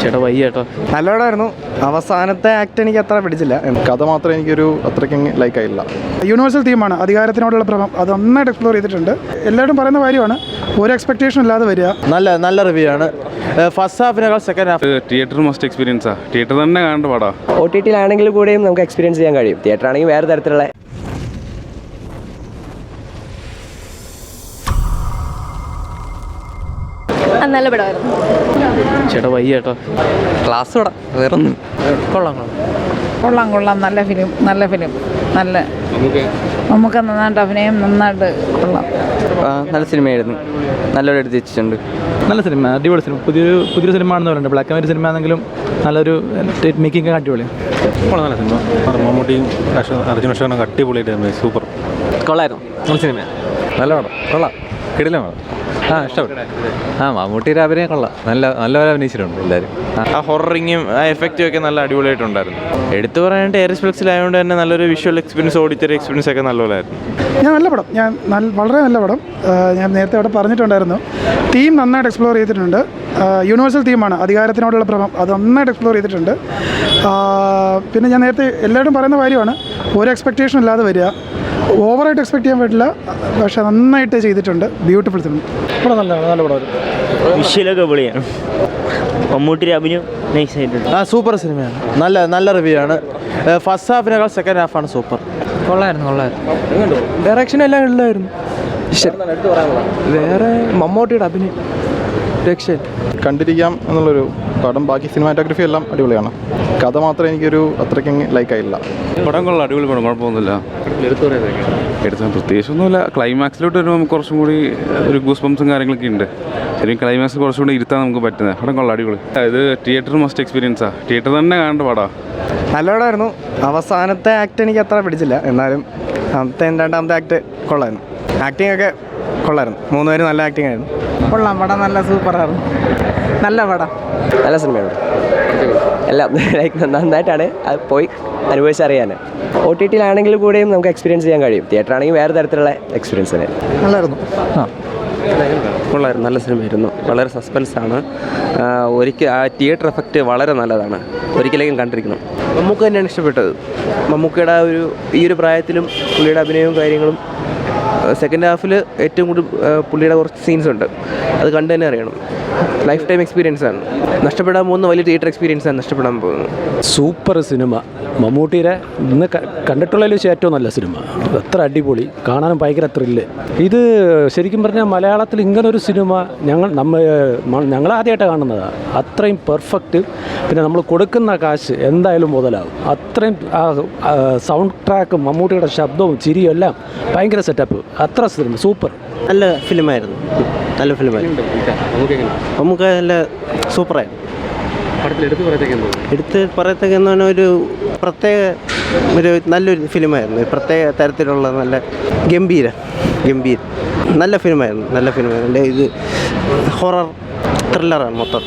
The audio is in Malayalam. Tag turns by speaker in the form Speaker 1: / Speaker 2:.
Speaker 1: ചേട്ടാ വയ്യ ചേട്ടാ.
Speaker 2: നല്ലോണമായിരുന്നു. അവസാനത്തെ ആക്ട് എനിക്ക് അത്ര പിടിച്ചില്ല.
Speaker 3: കഥ മാത്രം എനിക്കൊരു അത്രയ്ക്ക് ലൈക്ക് ആയില്ല.
Speaker 4: യൂണിവേഴ്സൽ തീമാണ് അതികാരത്തിനോടുള്ള ഭ്രമം. അത് നന്നായിട്ട് എക്സ്പ്ലോർ ചെയ്തിട്ടുണ്ട്. എല്ലാവരും പറയുന്ന കാര്യമാണ്, ഒരു എക്സ്പെക്ടേഷൻ ഇല്ലാതെ വരിക.
Speaker 1: നല്ല റിവ്യൂ ആണ്. ഫസ്റ്റ് ഹാഫിനേക്കാൾ സെക്കൻഡ് ഹാഫ്
Speaker 5: തിയേറ്റർ മസ്റ്റ് എക്സ്പീരിയൻസാ. തിയേറ്റർ തന്നെ കാണേണ്ട പാടാ.
Speaker 6: OTT-ലാണെങ്കിൽ കൂടെയും നമുക്ക് എക്സ്പീരിയൻസ് ചെയ്യാൻ കഴിയും. തിയേറ്റർ ആണെങ്കിൽ വേറെ തരത്തിലുള്ള
Speaker 7: നല്ല പടമായിരുന്നു.
Speaker 1: ചേട്ടാ വയ്യ ചേട്ടാ.
Speaker 6: ക്ലാസ് പടം വേറൊന്നും.
Speaker 8: കൊള്ളാം. നല്ല ഫിലിം നല്ല നമുക്ക് നന്നായിട്ട് അഭിനയം നന്നായിട്ട് കൊള്ളാം.
Speaker 6: നല്ല സിനിമയായിരുന്നു. നല്ലൊരു എടുത്ത് വെച്ചിട്ടുണ്ട്.
Speaker 9: നല്ല സിനിമ, അടിപൊളി സിനിമ. പുതിയൊരു സിനിമ ആണെന്ന് പറയുന്നത്. ബ്ലാക്ക് ആൻഡ് വൈറ്റ് സിനിമ ആണെങ്കിലും നല്ലൊരു മേക്കിംഗ് അടിപൊളിയാണ്.
Speaker 3: നല്ല സിനിമ. മമ്മൂട്ടിയും അർജുൻ അശോകനും അടിപൊളിയായിട്ട് സൂപ്പർ.
Speaker 6: കൊള്ളായിരുന്നു. നല്ല സിനിമയാണ്.
Speaker 9: നല്ല പടം, കൊള്ളാം. കിടിലമാണ്. ഇഷ്ടപ്പെട്ടു. മമ്മൂട്ടിയുടെ അഭിനയം കൊള്ളാം. നല്ല അഭിനയിച്ചിട്ടുണ്ട് എല്ലാവരും.
Speaker 1: ആ ഹൊററിങ്ങും ആ എഫക്റ്റും ഒക്കെ നല്ല അടിപൊളിയായിട്ടുണ്ടായിരുന്നു. എടുത്തു പറയാനായിട്ട് എയർസ്പെക്സിലായതുകൊണ്ട് തന്നെ നല്ലൊരു വിഷ്വൽ എക്സ്പീരിയൻസ്, ഓഡിറ്ററി എക്സ്പീരിയൻസ് ഒക്കെ നല്ലതായിരുന്നു.
Speaker 4: നല്ല പടം. വളരെ നല്ല പടം. ഞാൻ നേരത്തെ അവിടെ പറഞ്ഞിട്ടുണ്ടായിരുന്നു, തീം നന്നായിട്ട് എക്സ്പ്ലോർ ചെയ്തിട്ടുണ്ട്. യൂണിവേഴ്സൽ തീമാണ് അതികാരത്തിനോടുള്ള ഭ്രമം. അത് നന്നായിട്ട് എക്സ്പ്ലോർ ചെയ്തിട്ടുണ്ട്. പിന്നെ ഞാൻ നേരത്തെ എല്ലാവരും പറയുന്ന കാര്യമാണ്, ഒരു എക്സ്പെക്ടേഷൻ ഇല്ലാതെ വരിക. ഓവറായിട്ട് എക്സ്പെക്ട് ചെയ്യാൻ പറ്റില്ല, പക്ഷെ നന്നായിട്ട് ചെയ്തിട്ടുണ്ട്. Beautiful cinema.
Speaker 9: നല്ല പടം.
Speaker 10: വിഷ്വലൊക്കെ പൊളിയാണ്. മമ്മൂട്ടിയുടെ അഭിനയം നൈസായിട്ടുണ്ട്.
Speaker 1: സൂപ്പർ സിനിമയാണ്. നല്ല റിവ്യൂ ആണ്. ഫസ്റ്റ് ഹാഫിനേക്കാൾ സെക്കൻഡ് ഹാഫാണ് സൂപ്പർ.
Speaker 6: കൊള്ളായിരുന്നു. ഡയറക്ഷൻ എല്ലാം ഉള്ളായിരുന്നു. വേറെ മമ്മൂട്ടിയുടെ അഭിനയം രക്ഷ
Speaker 3: കണ്ടിരിക്കാം എന്നുള്ളൊരു പടം. ബാക്കി സിനിമാറ്റോഗ്രഫി എല്ലാം അടിപൊളിയാണ്. കഥ മാത്രം എനിക്കൊരു അത്രയ്ക്ക് ലൈക്ക് ആയില്ല.
Speaker 5: പടം കൊള്ളാം, അടിപൊളി പടം, കുഴപ്പമൊന്നുമില്ല. എടുത്താൽ പ്രത്യേകിച്ചൊന്നുമില്ല. ക്ലൈമാക്സിലോട്ട് വരുമ്പോൾ നമുക്ക് കുറച്ചും കൂടി ഒരു ഗൂസ് ബംസും കാര്യങ്ങളൊക്കെ ഉണ്ട്. ശരിക്കും ക്ലൈമാക്സ് കുറച്ചും കൂടി ഇരുത്താൻ നമുക്ക് പറ്റുന്നത്. പടം കൊള്ളാം, അടിപൊളി. ഇത് തിയേറ്റർ മസ്റ്റ് എക്സ്പീരിയൻസാ. തിയേറ്റർ തന്നെ കാണേണ്ട പാടാ.
Speaker 2: നല്ലോണമായിരുന്നു. അവസാനത്തെ ആക്ട് എനിക്ക് അത്ര പിടിച്ചില്ല. എന്നാലും രണ്ടാമത്തെ ആക്ട് കൊള്ളായിരുന്നു. ആക്ടിങ് ഒക്കെ കൊള്ളായിരുന്നു. 3 പേരും നല്ല ആക്ടിങ് ആയിരുന്നു.
Speaker 8: കൊള്ളാം. പടം നല്ല സൂപ്പറായിരുന്നു. നല്ല പടം.
Speaker 6: നല്ല സിനിമയാണ്. എല്ലാം നന്നായിട്ടാണ് അത് പോയി അനുഭവിച്ചറിയാൻ. OTT-ലാണെങ്കിൽ കൂടെയും നമുക്ക് എക്സ്പീരിയൻസ് ചെയ്യാൻ കഴിയും. തിയേറ്റർ ആണെങ്കിൽ വേറെ തരത്തിലുള്ള എക്സ്പീരിയൻസ് തന്നെ.
Speaker 9: നല്ലായിരുന്നു.
Speaker 6: കൊള്ളായിരുന്നു. നല്ല സിനിമയായിരുന്നു. വളരെ സസ്പെൻസാണ്. ഒരിക്കൽ ആ തിയേറ്റർ എഫക്റ്റ് വളരെ നല്ലതാണ്. ഒരിക്കലെങ്കിലും കണ്ടിരിക്കണം. നമുക്ക് തന്നെയാണ് ഇഷ്ടപ്പെട്ടത്. മമ്മൂക്കയുടെ ഈ ഒരു പ്രായത്തിലും പുള്ളിയുടെ അഭിനയവും കാര്യങ്ങളും. സെക്കൻഡ് ഹാഫിൽ ഏറ്റവും കൂടുതൽ പുള്ളിയുടെ കുറച്ച് സീൻസ് ഉണ്ട്. അത് കണ്ടു തന്നെ അറിയണം. ലൈഫ് ടൈം എക്സ്പീരിയൻസ് ആണ്. നഷ്ടപ്പെടാൻ പോകുന്ന വലിയ തിയേറ്റർ എക്സ്പീരിയൻസ് ആണ് നഷ്ടപ്പെടാൻ പോകുന്നത്.
Speaker 9: Super cinema. മമ്മൂട്ടിയുടെ ഇന്ന് കണ്ടിട്ടുള്ളതിൽ വെച്ച് ഏറ്റവും നല്ല സിനിമ. അത്ര അടിപൊളി, കാണാനും ഭയങ്കര ത്രില്ല്. ഇത് ശരിക്കും പറഞ്ഞാൽ മലയാളത്തിൽ ഇങ്ങനൊരു സിനിമ ഞങ്ങൾ ആദ്യമായിട്ടാണ് കാണുന്നതാണ്. അത്രയും പെർഫെക്റ്റ്. പിന്നെ നമ്മൾ കൊടുക്കുന്ന കാശ് എന്തായാലും മുതലാവും. അത്രയും സൗണ്ട് ട്രാക്കും മമ്മൂട്ടിയുടെ ശബ്ദവും ചിരിയും എല്ലാം ഭയങ്കര സെറ്റപ്പ്. അത്ര സിനിമ സൂപ്പർ.
Speaker 10: നല്ല ഫിലിമായിരുന്നു. നമുക്ക് നല്ല സൂപ്പറായിരുന്നു. എടുത്ത് പറയത്തക്കെന്ന് പറഞ്ഞാൽ ഒരു നല്ലൊരു ഫിലിമായിരുന്നു. പ്രത്യേക തരത്തിലുള്ള നല്ല ഗംഭീര നല്ല ഫിലിമായിരുന്നു. ഇത് ഹൊറർ ത്രില്ലറാണ് മൊത്തം.